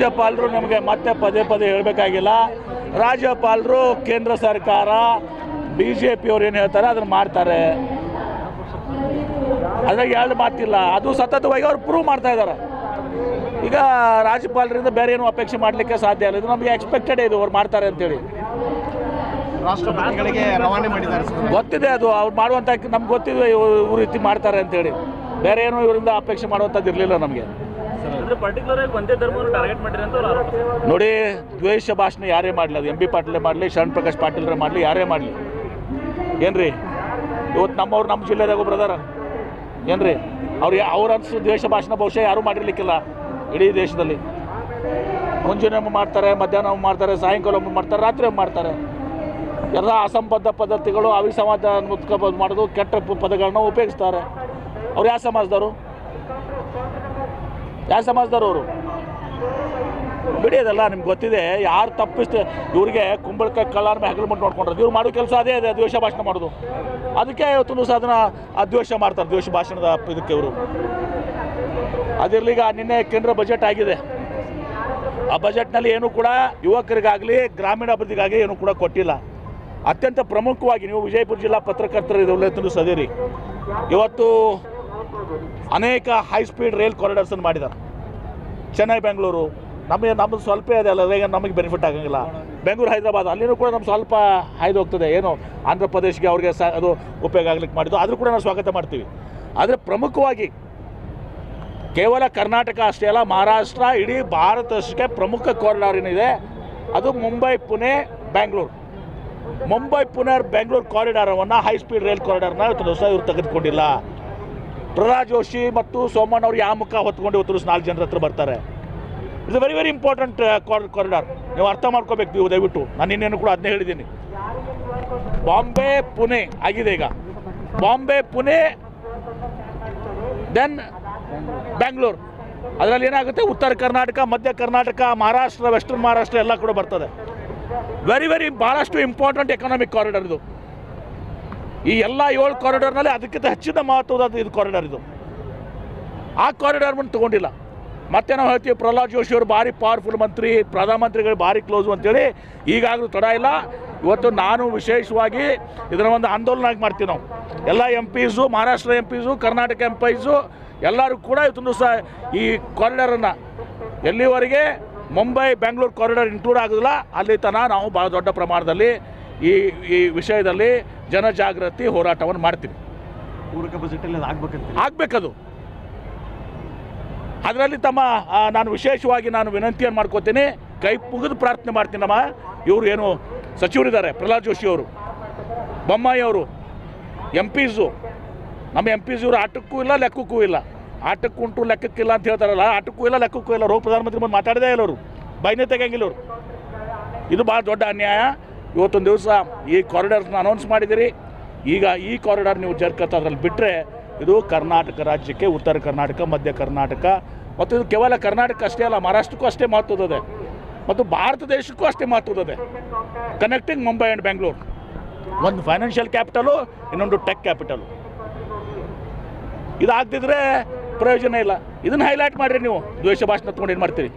ರಾಜ್ಯಪಾಲರು ನಮಗೆ ಮತ್ತೆ ಪದೇ ಪದೇ ಹೇಳಬೇಕಾಗಿಲ್ಲ. ರಾಜ್ಯಪಾಲರು ಕೇಂದ್ರ ಸರ್ಕಾರ BJP ಅವ್ರು ಏನು ಹೇಳ್ತಾರೆ ಅದನ್ನು ಮಾಡ್ತಾರೆ. ಅದ್ರಾಗ ಎರಡು ಮಾತಿಲ್ಲ. ಅದು ಸತತವಾಗಿ ಅವ್ರು ಪ್ರೂವ್ ಮಾಡ್ತಾ ಇದ್ದಾರೆ. ಈಗ ರಾಜ್ಯಪಾಲರಿಂದ ಬೇರೆ ಏನು ಅಪೇಕ್ಷೆ ಮಾಡಲಿಕ್ಕೆ ಸಾಧ್ಯ ಇಲ್ಲ. ಇದು ನಮಗೆ ಎಕ್ಸ್ಪೆಕ್ಟೆಡ್ ಇದು ಅವ್ರು ಮಾಡ್ತಾರೆ ಅಂತೇಳಿ. ರಾಷ್ಟ್ರಪತಿಗಳಿಗೆ ರವಾನೆ ಮಾಡಿದ್ದಾರೆ. ಗೊತ್ತಿದೆ ಅದು ಅವ್ರು ಮಾಡುವಂಥ, ನಮ್ಗೆ ಗೊತ್ತಿದೆ ಇವ್ರ ರೀತಿ ಮಾಡ್ತಾರೆ ಅಂತೇಳಿ. ಬೇರೆ ಏನು ಇವರಿಂದ ಅಪೇಕ್ಷೆ ಮಾಡುವಂಥದ್ದು ಇರಲಿಲ್ಲ ನಮಗೆ. ನೋಡಿ, ದ್ವೇಷ ಭಾಷಣ ಯಾರೇ ಮಾಡಲಿ, ಅದು MB ಪಾಟೀಲೇ ಮಾಡಲಿ, ಶರಣ್ ಪ್ರಕಾಶ್ ಪಾಟೀಲ್ರೇ ಮಾಡಲಿ, ಯಾರೇ ಮಾಡಲಿ, ಏನ್ರಿ ಇವತ್ತು ನಮ್ಮವ್ರು ನಮ್ಮ ಜಿಲ್ಲೆದಾಗ ಒಬ್ರು ಅದಾರ ಏನ್ರಿ, ಅವ್ರು ಅನ್ಸು ದ್ವೇಷ ಭಾಷಣ ಬಹುಶಃ ಯಾರೂ ಮಾಡಿರ್ಲಿಕ್ಕಿಲ್ಲ ಇಡೀ ದೇಶದಲ್ಲಿ. ಮುಂಜಾನೆ ಮಾಡ್ತಾರೆ, ಮಧ್ಯಾಹ್ನ ಮಾಡ್ತಾರೆ, ಸಾಯಂಕಾಲ ಮಾಡ್ತಾರೆ, ರಾತ್ರಿ ಮಾಡ್ತಾರೆ. ಎಲ್ಲ ಅಸಂಬದ್ಧ ಪದ್ಧತಿಗಳು, ಅವಿಸಂವಾದ ಮಾಡೋದು, ಕೆಟ್ಟ ಪದಗಳನ್ನ ಉಪಯೋಗಿಸ್ತಾರೆ. ಅವ್ರು ಯಾವ ಸಮಾಜದವರು ಅವರು ಬಿಡಿ. ಅದೆಲ್ಲ ನಿಮ್ಗೆ ಗೊತ್ತಿದೆ. ಯಾರು ತಪ್ಪಿಸ್ತೆ ಇವ್ರಿಗೆ ಕುಂಬಳಕಾಯಿ ಕಳ್ಳಾರ ಹೆಗಲು ಮುಟ್ಟು ನೋಡ್ಕೊಂಡ್ರೆ ಇವ್ರು ಮಾಡೋ ಕೆಲಸ ಅದೇ ಇದೆ, ದ್ವೇಷ ಭಾಷಣ ಮಾಡೋದು. ಅದಕ್ಕೆ ಇವತ್ತು ಸಹ ಅದನ್ನು ದ್ವೇಷ ಮಾಡ್ತಾರೆ, ದ್ವೇಷ ಭಾಷಣದ ಇದಕ್ಕೆ ಇವರು. ಅದಿರಲಿಗ ನಿನ್ನೆ ಕೇಂದ್ರ ಬಜೆಟ್ ಆಗಿದೆ. ಆ ಬಜೆಟ್ನಲ್ಲಿ ಏನೂ ಕೂಡ ಯುವಕರಿಗಾಗಲಿ ಗ್ರಾಮೀಣ ಅಭಿವೃದ್ಧಿಗಾಗಿ ಏನೂ ಕೂಡ ಕೊಟ್ಟಿಲ್ಲ. ಅತ್ಯಂತ ಪ್ರಮುಖವಾಗಿ ನೀವು ವಿಜಯಪುರ ಜಿಲ್ಲಾ ಪತ್ರಕರ್ತರು ಸದಿರಿ, ಇವತ್ತು ಅನೇಕ ಹೈ ಸ್ಪೀಡ್ ರೈಲ್ ಕಾರಿಡಾರ್ಸನ್ನು ಮಾಡಿದ್ದಾರೆ. ಚೆನ್ನೈ ಬೆಂಗಳೂರು ನಮ್ಮದು ಸ್ವಲ್ಪ ಇದೆ ಅಲ್ಲ, ಈಗ ನಮಗೆ ಬೆನಿಫಿಟ್ ಆಗಂಗಿಲ್ಲ. ಬೆಂಗಳೂರು ಹೈದರಾಬಾದ್ ಅಲ್ಲಿನೂ ಕೂಡ ನಮ್ಮ ಸ್ವಲ್ಪ ಹಾಯ್ದು ಹೋಗ್ತದೆ. ಏನು ಆಂಧ್ರ ಪ್ರದೇಶಗೆ ಅವ್ರಿಗೆ ಅದು ಉಪಯೋಗ ಆಗ್ಲಿಕ್ಕೆ ಮಾಡಿದ್ದು, ಆದರೂ ಕೂಡ ನಾವು ಸ್ವಾಗತ ಮಾಡ್ತೀವಿ. ಆದರೆ ಪ್ರಮುಖವಾಗಿ ಕೇವಲ ಕರ್ನಾಟಕ ಅಷ್ಟೇ ಅಲ್ಲ, ಮಹಾರಾಷ್ಟ್ರ ಇಡೀ ಭಾರತಕ್ಕೆ ಪ್ರಮುಖ ಕಾರಿಡಾರ್ ಏನಿದೆ ಅದು ಮುಂಬೈ ಪುಣೆ ಬೆಂಗಳೂರು. ಮುಂಬೈ ಪುಣೆ ಬೆಂಗಳೂರು ಕಾರಿಡಾರವನ್ನು, ಹೈ ಸ್ಪೀಡ್ ರೈಲ್ ಕಾರಿಡಾರ್ನ ಇವರು ತೆಗೆದುಕೊಂಡಿಲ್ಲ. ಪ್ರಹ್ಲಾದ್ ಜೋಶಿ ಮತ್ತು ಸೋಮಣ್ಣ ಅವರು ಯಾವ ಮುಖ ಹೊತ್ಕೊಂಡು ಇವತ್ತು 4 ಜನರ ಹತ್ರ ಬರ್ತಾರೆ. It's very very important corridor. ನೀವು ಅರ್ಥ ಮಾಡ್ಕೋಬೇಕು ನೀವು ದಯವಿಟ್ಟು. ನಾನು ಇನ್ನೇನು ಕೂಡ ಅದನ್ನೇ ಹೇಳಿದ್ದೀನಿ. ಬಾಂಬೆ ಪುಣೆ ಆಗಿದೆ ಈಗ, ಬಾಂಬೆ ಪುಣೆ ದೆನ್ ಬೆಂಗಳೂರು. ಅದರಲ್ಲಿ ಏನಾಗುತ್ತೆ, ಉತ್ತರ ಕರ್ನಾಟಕ, ಮಧ್ಯ ಕರ್ನಾಟಕ, ಮಹಾರಾಷ್ಟ್ರ, ವೆಸ್ಟರ್ನ್ ಮಹಾರಾಷ್ಟ್ರ ಎಲ್ಲ ಕೂಡ ಬರ್ತದೆ. ವೆರಿ ಭಾಳಷ್ಟು ಇಂಪಾರ್ಟೆಂಟ್ ಎಕನಾಮಿಕ್ ಕಾರಿಡಾರ್ ಇದು. ಈ ಎಲ್ಲ 7 ಕಾರಿಡಾರ್ನಲ್ಲಿ ಅದಕ್ಕಿಂತ ಹೆಚ್ಚಿನ ಮಹತ್ವದ ಇದು ಕಾರಿಡಾರ್ ಇದು. ಆ ಕಾರಿಡಾರ್ ಬಂದು ತೊಗೊಂಡಿಲ್ಲ. ಮತ್ತೆ ನಾವು ಹೇಳ್ತೀವಿ ಪ್ರಹ್ಲಾದ್ ಜೋಶಿ ಅವರು ಭಾರಿ ಪವರ್ಫುಲ್ ಮಂತ್ರಿ, ಪ್ರಧಾನಮಂತ್ರಿಗಳು ಭಾರಿ ಕ್ಲೋಸು ಅಂತೇಳಿ. ಈಗಾಗಲೂ ತಡ ಇಲ್ಲ. ಇವತ್ತು ನಾನು ವಿಶೇಷವಾಗಿ ಇದರ ಒಂದು ಆಂದೋಲನ ಮಾಡ್ತೀವಿ ನಾವು. ಎಲ್ಲ MPs, Maharashtra MPs, Karnataka MPs ಎಲ್ಲರೂ ಕೂಡ ಇವತ್ತು ಸಹ ಈ ಕಾರಿಡಾರನ್ನು ಎಲ್ಲಿವರೆಗೆ ಮುಂಬೈ ಬೆಂಗಳೂರು ಕಾರಿಡಾರ್ ಇನ್ಕ್ಲೂಡ್ ಆಗೋದಿಲ್ಲ ಅಲ್ಲಿ ತನಕ ನಾವು ಭಾಳ ದೊಡ್ಡ ಪ್ರಮಾಣದಲ್ಲಿ ಈ ವಿಷಯದಲ್ಲಿ ಜನಜಾಗೃತಿ ಹೋರಾಟವನ್ನು ಮಾಡ್ತೀವಿ. ಪೂರಕ ಬಜೆಟಲ್ಲಿ ಆಗಬೇಕದು. ಅದರಲ್ಲಿ ನಾನು ವಿಶೇಷವಾಗಿ ವಿನಂತಿಯನ್ನು ಮಾಡ್ಕೋತೀನಿ, ಕೈ ಮುಗಿದು ಪ್ರಾರ್ಥನೆ ಮಾಡ್ತೀನಿ. ಇವರು ಏನು ಸಚಿವರಿದ್ದಾರೆ, ಪ್ರಹ್ಲಾದ್ ಜೋಶಿ ಅವರು, ಬೊಮ್ಮಾಯಿ ಅವರು, MPs, ನಮ್ಮ MPs ಇವರು ಆಟಕ್ಕೂ ಇಲ್ಲ ಲೆಕ್ಕಕ್ಕೂ ಇಲ್ಲ. ಆಟಕ್ಕುಂಟು ಲೆಕ್ಕಕ್ಕಿಲ್ಲ ಅಂತ ಹೇಳ್ತಾರಲ್ಲ, ಆಟಕ್ಕೂ ಇಲ್ಲ ಲೆಕ್ಕಕ್ಕೂ ಇಲ್ಲ. ಪ್ರಧಾನಮಂತ್ರಿ ಬಂದು ಮಾತಾಡದೇ ಇಲ್ಲ ಅವರು, ಬೈನೇ ತೆಗಂಗಿಲ್ಲ ಅವರು. ಇದು ಭಾಳ ದೊಡ್ಡ ಅನ್ಯಾಯ. ಇವತ್ತೊಂದು ದಿವಸ ಈ ಕಾರಿಡಾರ್ನ ಅನೌನ್ಸ್ ಮಾಡಿದ್ದೀರಿ. ಈಗ ಈ ಕಾರಿಡಾರ್ ನೀವು ಜರ್ಕತ್ತ ಅದರಲ್ಲಿ ಬಿಟ್ಟರೆ ಇದು ಕರ್ನಾಟಕ ರಾಜ್ಯಕ್ಕೆ, ಉತ್ತರ ಕರ್ನಾಟಕ, ಮಧ್ಯ ಕರ್ನಾಟಕ ಮತ್ತು ಇದು ಕೇವಲ ಕರ್ನಾಟಕ ಅಷ್ಟೇ ಅಲ್ಲ, ಮಹಾರಾಷ್ಟ್ರಕ್ಕೂ ಅಷ್ಟೇ ಮಹತ್ವದಿದೆ ಮತ್ತು ಭಾರತ ದೇಶಕ್ಕೂ ಅಷ್ಟೇ ಮಹತ್ವದಿದೆ. ಕನೆಕ್ಟಿಂಗ್ ಮುಂಬೈ ಆ್ಯಂಡ್ ಬೆಂಗಳೂರು, ಒಂದು ಫೈನಾನ್ಷಿಯಲ್ ಕ್ಯಾಪಿಟಲು, ಇನ್ನೊಂದು ಟೆಕ್ ಕ್ಯಾಪಿಟಲು. ಇದಾಗದಿದ್ರೆ ಪ್ರಯೋಜನ ಇಲ್ಲ. ಇದನ್ನು ಹೈಲೈಟ್ ಮಾಡಿರಿ ನೀವು. ದ್ವೇಷ ಭಾಷಣ ತೊಗೊಂಡು ಏನು ಮಾಡ್ತೀರಿ?